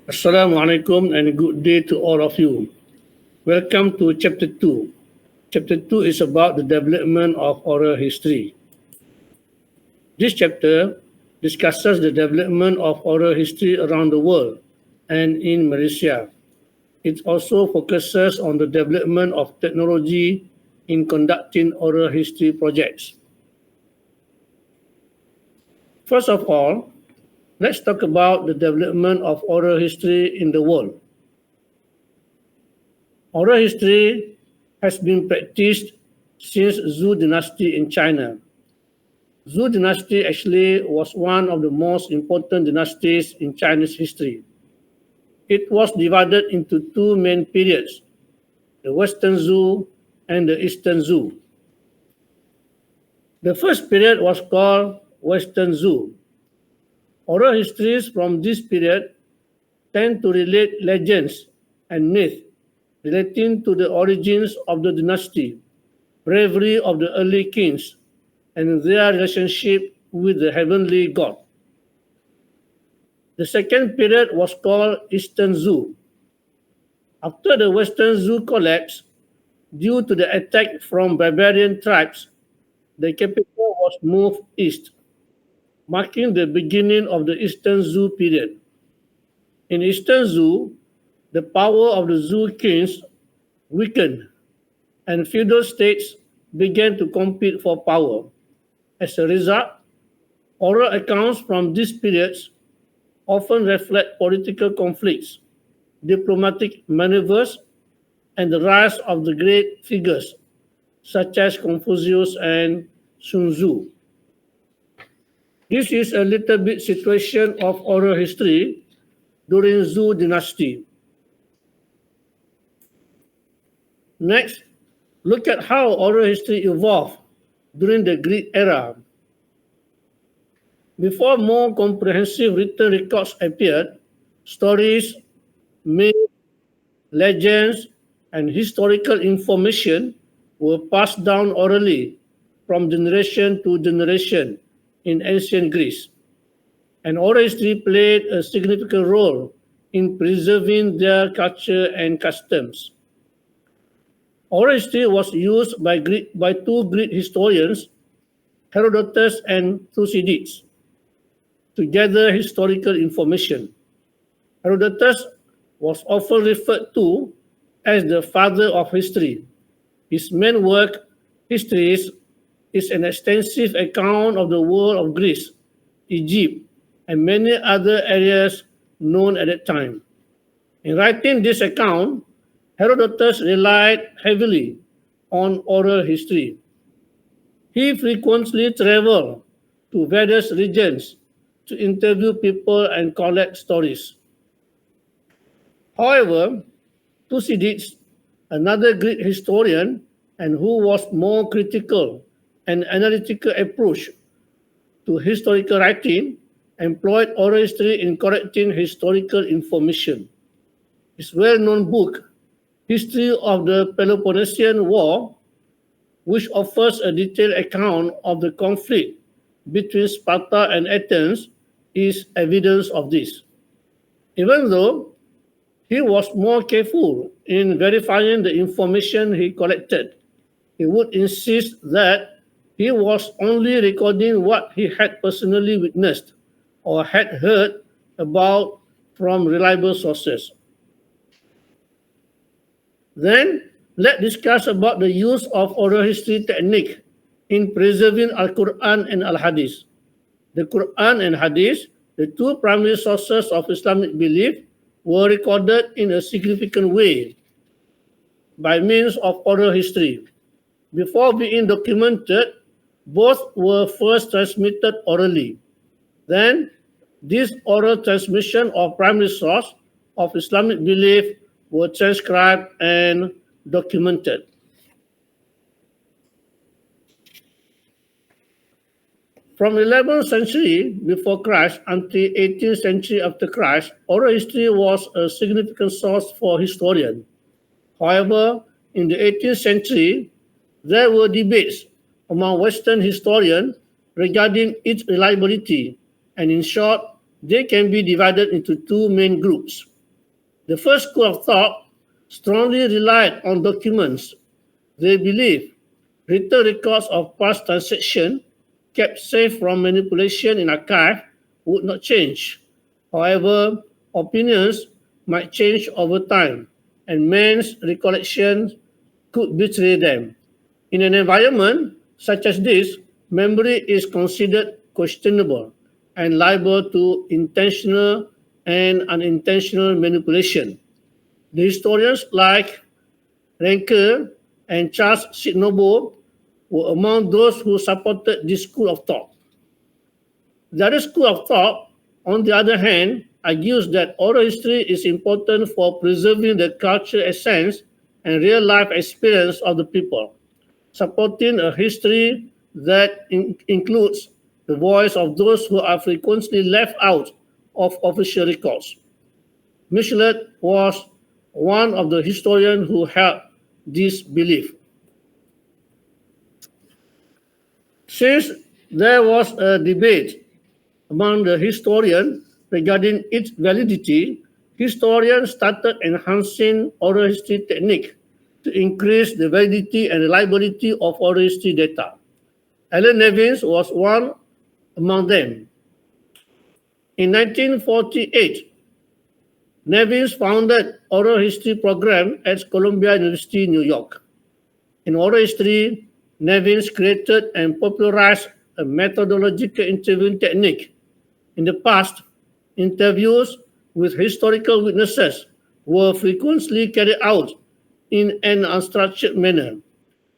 Assalamu alaikum and good day to all of you. Welcome to Chapter 2. Chapter 2 is about the development of oral history. This chapter discusses the development of oral history around the world and in Malaysia. It also focuses on the development of technology in conducting oral history projects. First of all, let's talk about the development of oral history in the world. Oral history has been practiced since Zhou dynasty in China. Zhou dynasty actually was one of the most important dynasties in Chinese history. It was divided into two main periods, the Western Zhou and the Eastern Zhou. The first period was called Western Zhou. Oral histories from this period tend to relate legends and myths relating to the origins of the dynasty, bravery of the early kings, and their relationship with the heavenly god. The second period was called Eastern Zhou. After the Western Zhou collapsed, due to the attack from barbarian tribes, the capital was moved east, marking the beginning of the Eastern Zhou period. In Eastern Zhou, the power of the Zhou kings weakened, and feudal states began to compete for power. As a result, oral accounts from these periods often reflect political conflicts, diplomatic maneuvers, and the rise of the great figures such as Confucius and Sun Tzu. This is a little bit situation of oral history during Zhou dynasty. Next, look at how oral history evolved during the Greek era. Before more comprehensive written records appeared, stories, myths, legends, and historical information were passed down orally from generation to generation in ancient Greece. And oral history played a significant role in preserving their culture and customs. Oral history was used by two Greek historians, Herodotus and Thucydides, to gather historical information. Herodotus was often referred to as the father of history. His main work, Histories, is an extensive account of the world of Greece, Egypt, and many other areas known at that time. In writing this account, Herodotus relied heavily on oral history. He frequently traveled to various regions to interview people and collect stories. However, Thucydides, another Greek historian and who was more critical and analytical approach to historical writing, employed oral history in correcting historical information. His well-known book, History of the Peloponnesian War, which offers a detailed account of the conflict between Sparta and Athens, is evidence of this. Even though he was more careful in verifying the information he collected, he would insist that he was only recording what he had personally witnessed or had heard about from reliable sources. Then, let's discuss about the use of oral history technique in preserving Al-Quran and Al-Hadith. The Quran and Hadith, the two primary sources of Islamic belief, were recorded in a significant way by means of oral history. Before being documented, both were first transmitted orally. Then, this oral transmission of primary source of Islamic belief were transcribed and documented. From 11th century before Christ until 18th century after Christ, oral history was a significant source for historians. However, in the 18th century, there were debates among Western historians regarding its reliability, and in short, they can be divided into two main groups. The first school of thought strongly relied on documents. They believed written records of past transactions kept safe from manipulation in archive would not change. However, opinions might change over time, and men's recollections could betray them. In an environment such as this, memory is considered questionable and liable to intentional and unintentional manipulation. The historians like Ranker and Charles Signobo were among those who supported this school of thought. The other school of thought, on the other hand, argues that oral history is important for preserving the cultural essence and real life experience of the people, supporting a history that includes the voice of those who are frequently left out of official records. Michelet was one of the historians who held this belief. Since there was a debate among the historians regarding its validity, historians started enhancing oral history technique to increase the validity and reliability of oral history data. Alan Nevins was one among them. In 1948, Nevins founded Oral History Program at Columbia University, New York. In oral history, Nevins created and popularized a methodological interviewing technique. In the past, interviews with historical witnesses were frequently carried out in an unstructured manner.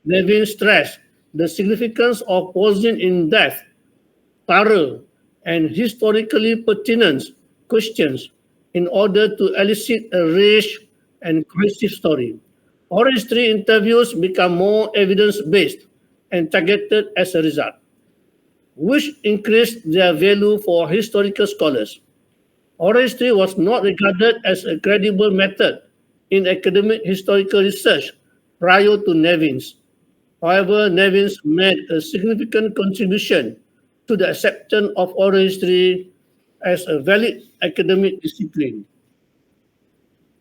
Nevins stressed the significance of posing in-depth, thorough, and historically pertinent questions in order to elicit a rich and cohesive story. Oral history interviews become more evidence-based and targeted as a result, which increased their value for historical scholars. Oral history was not regarded as a credible method in academic historical research prior to Nevins. However, Nevins made a significant contribution to the acceptance of oral history as a valid academic discipline.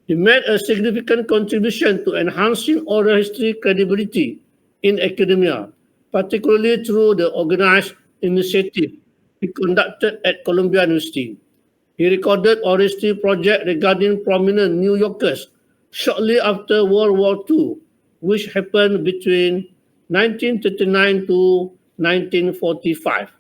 He made a significant contribution to enhancing oral history credibility in academia, particularly through the organized initiative he conducted at Columbia University. He recorded oral history project regarding prominent New Yorkers shortly after World War II, which happened between 1939 to 1945.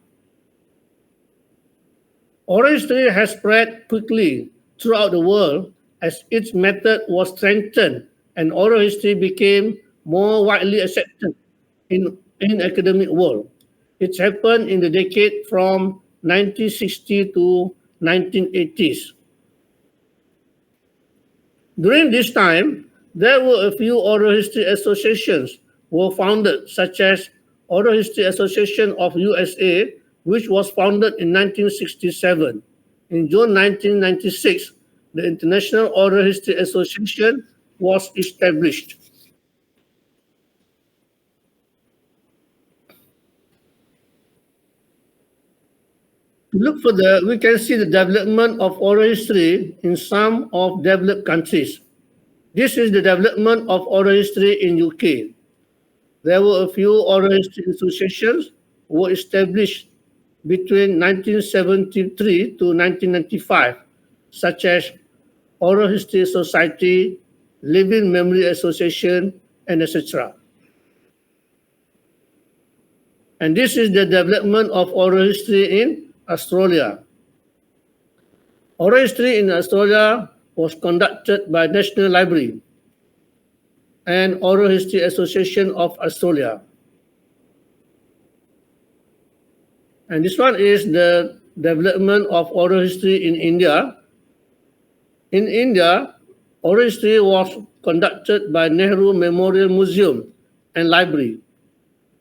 Oral history has spread quickly throughout the world as its method was strengthened and oral history became more widely accepted in academic world. It happened in the decade from 1960 to 1980s. During this time, there were a few oral history associations were founded, such as Oral History Association of USA, which was founded in 1967. In June 1996, the International Oral History Association was established. To look further, we can see the development of oral history in some of developed countries. This is the development of oral history in UK. There were a few oral history associations were established between 1973 to 1995, such as Oral History Society, Living Memory Association, and etc. And this is the development of oral history in Australia. Oral history in Australia was conducted by National Library and Oral History Association of Australia. And this one is the development of oral history in India. In India, oral history was conducted by Nehru Memorial Museum and Library.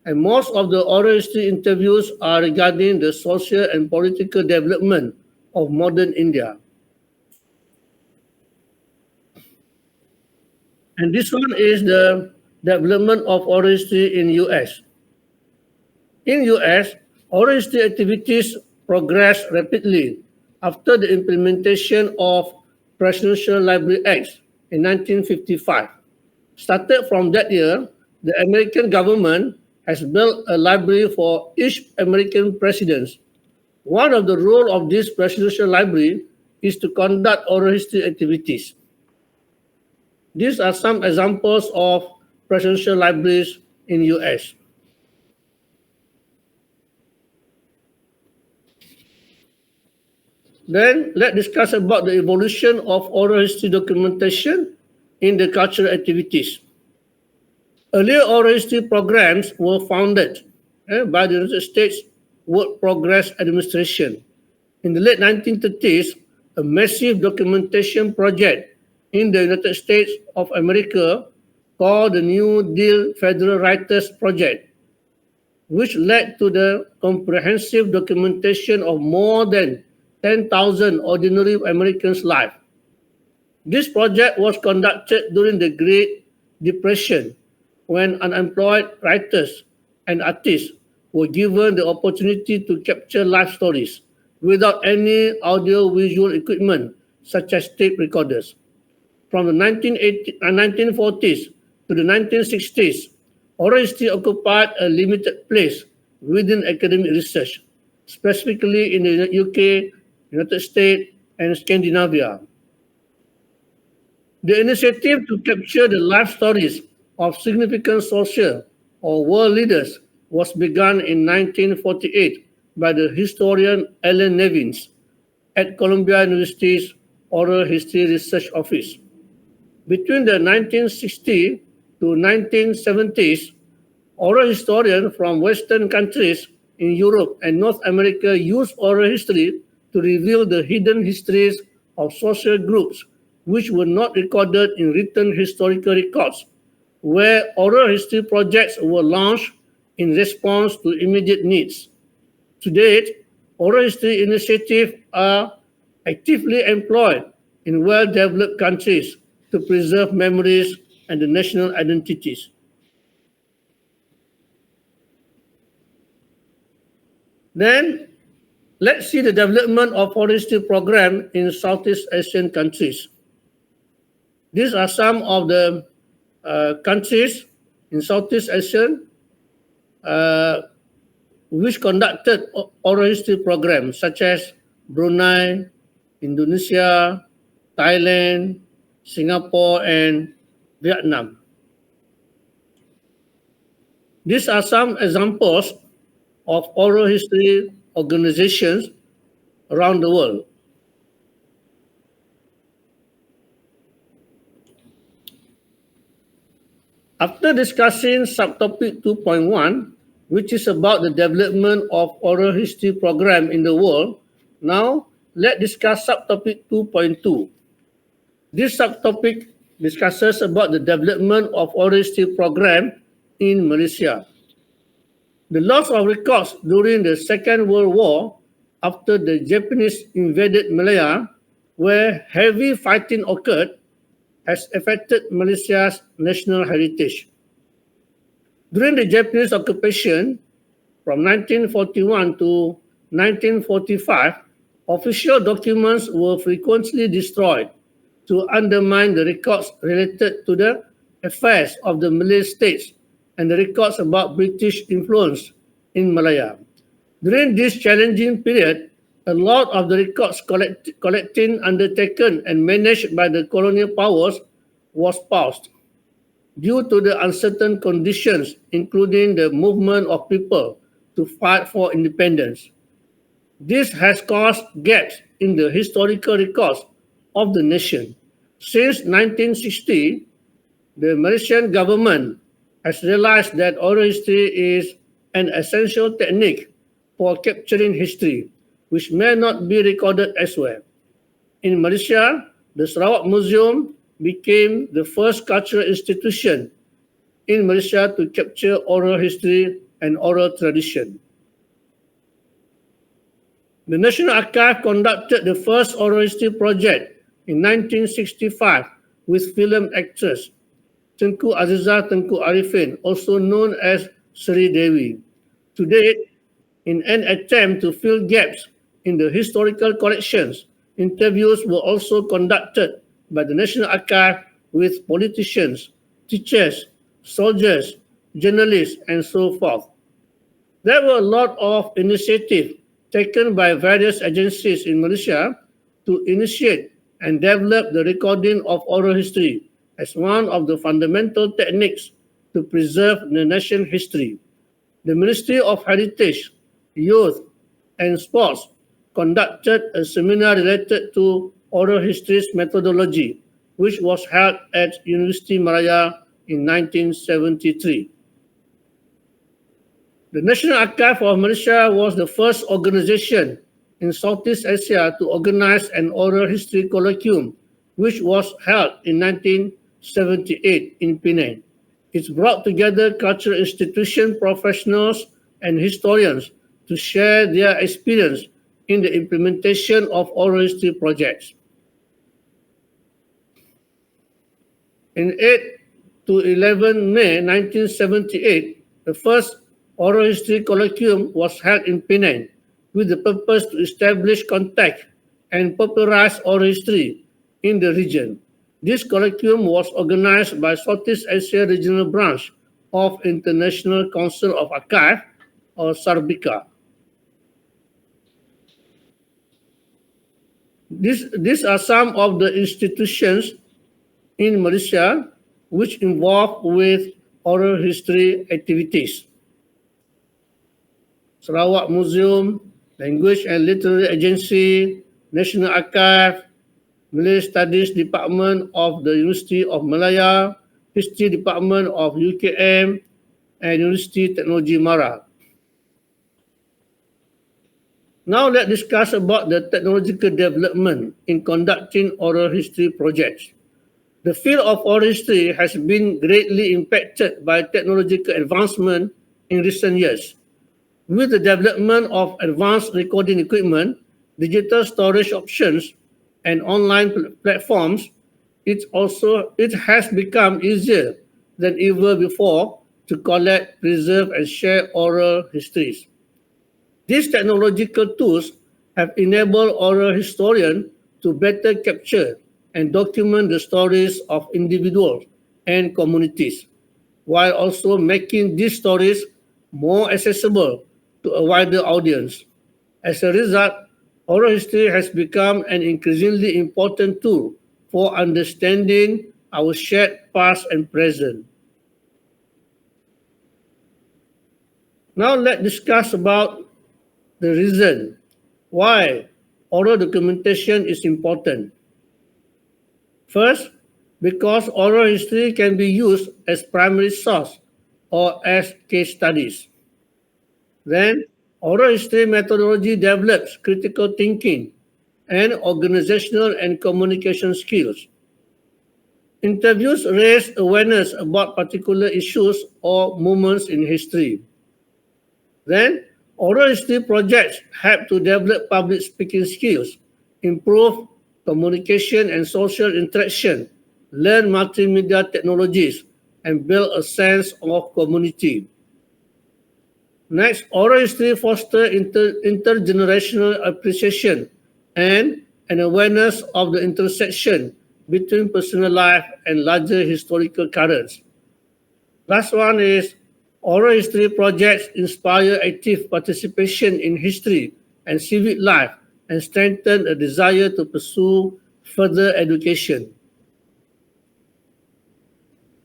And most of the oral history interviews are regarding the social and political development of modern India. And this one is the development of oral history in US. In US, oral history activities progressed rapidly after the implementation of Presidential Library Act in 1955. Started from that year, the American government has built a library for each American president. One of the roles of this presidential library is to conduct oral history activities. These are some examples of presidential libraries in US. Then let's discuss about the evolution of oral history documentation in the cultural activities. Earlier oral history programs were founded by the United States Work Progress Administration. In the late 1930s, a massive documentation project in the United States of America called the New Deal Federal Writers Project, which led to the comprehensive documentation of more than 10,000 ordinary Americans' lives. This project was conducted during the Great Depression, when unemployed writers and artists were given the opportunity to capture life stories without any audio-visual equipment such as tape recorders. From the 1940s to the 1960s, oral history occupied a limited place within academic research, specifically in the UK, United States, and Scandinavia. The initiative to capture the life stories of significant social or world leaders was begun in 1948 by the historian Allen Nevins at Columbia University's Oral History Research Office. Between the 1960s to 1970s, oral historians from Western countries in Europe and North America used oral history to reveal the hidden histories of social groups which were not recorded in written historical records, where oral history projects were launched in response to immediate needs. To date, oral history initiatives are actively employed in well-developed countries to preserve memories and the national identities. Then, let's see the development of oral history program in Southeast Asian countries. These are some of the countries in Southeast Asia which conducted oral history programs such as Brunei, Indonesia, Thailand, Singapore, and Vietnam. These are some examples of oral history organizations around the world. After discussing subtopic 2.1, which is about the development of oral history program in the world, now let's discuss subtopic 2.2. This subtopic discusses about the development of oral history program in Malaysia. The loss of records during the Second World War after the Japanese invaded Malaya, where heavy fighting occurred, has affected Malaysia's national heritage. During the Japanese occupation, from 1941 to 1945, official documents were frequently destroyed to undermine the records related to the affairs of the Malay states and the records about British influence in Malaya. During this challenging period, a lot of the records collecting, undertaken, and managed by the colonial powers was paused due to the uncertain conditions, including the movement of people to fight for independence. This has caused gaps in the historical records of the nation. Since 1960, the Malaysian government has realized that oral history is an essential technique for capturing history, which may not be recorded elsewhere. In Malaysia, the Sarawak Museum became the first cultural institution in Malaysia to capture oral history and oral tradition. The National Archive conducted the first oral history project in 1965 with film actress Tengku Azizah Tengku Arifin, also known as Seri Dewi. To date, in an attempt to fill gaps in the historical collections, Interviews were also conducted by the National Archive with politicians, teachers, soldiers, journalists, and so forth. There were a lot of initiatives taken by various agencies in Malaysia to initiate and develop the recording of oral history as one of the fundamental techniques to preserve the nation's history. The Ministry of Heritage, Youth and Sports conducted a seminar related to oral history's methodology, which was held at University Malaya in 1973. The National Archive of Malaysia was the first organization in Southeast Asia to organize an oral history colloquium, which was held in 1978 in Penang. It brought together cultural institution professionals and historians to share their experience in the implementation of oral history projects. In 8 to 11 May 1978, the first oral history colloquium was held in Penang with the purpose to establish contact and popularize oral history in the region. This colloquium was organized by Southeast Asia Regional Branch of International Council of Archives, or SARBICA. These are some of the institutions in Malaysia which involved with oral history activities. Sarawak Museum, Language and Literary Agency, National Archive, Malay Studies Department of the University of Malaya, History Department of UKM, and University Technology Mara. Now let's discuss about the technological development in conducting oral history projects. The field of oral history has been greatly impacted by technological advancement in recent years. With the development of advanced recording equipment, digital storage options, and online platforms, it has become easier than ever before to collect, preserve, and share oral histories. These technological tools have enabled oral historians to better capture and document the stories of individuals and communities, while also making these stories more accessible to a wider audience. As a result, oral history has become an increasingly important tool for understanding our shared past and present. Now let's discuss about the reason why oral documentation is important. First, because oral history can be used as primary source or as case studies. Then, oral history methodology develops critical thinking and organizational and communication skills. Interviews raise awareness about particular issues or moments in history. Then, oral history projects help to develop public speaking skills, improve communication and social interaction, learn multimedia technologies, and build a sense of community. Next, oral history fosters intergenerational appreciation and an awareness of the intersection between personal life and larger historical currents. Last one is oral history projects inspire active participation in history and civic life and strengthen a desire to pursue further education.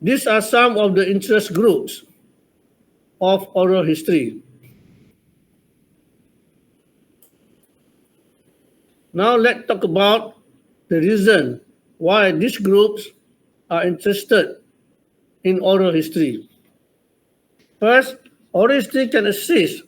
These are some of the interest groups of oral history. Now let's talk about the reason why these groups are interested in oral history. First, oral history can assist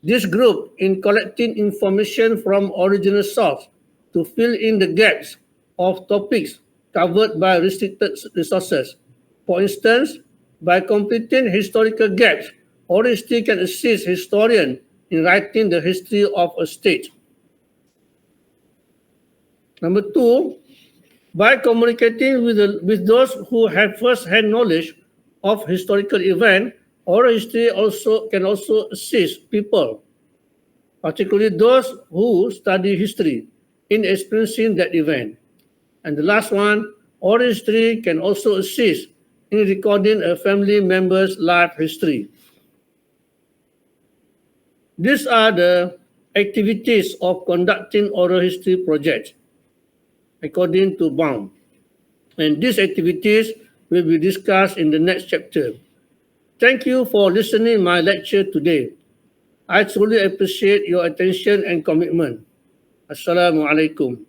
this group in collecting information from original source to fill in the gaps of topics covered by restricted resources. For instance, by completing historical gaps, oral history can assist historians in writing the history of a state. Number two, by communicating with those who have first-hand knowledge of historical events, oral history can also assist people, particularly those who study history, in experiencing that event. And the last one, oral history can also assist in recording a family member's life history. These are the activities of conducting oral history projects according to Baum. And these activities will be discussed in the next chapter. Thank you for listening my lecture today. I truly appreciate your attention and commitment. Assalamu alaikum.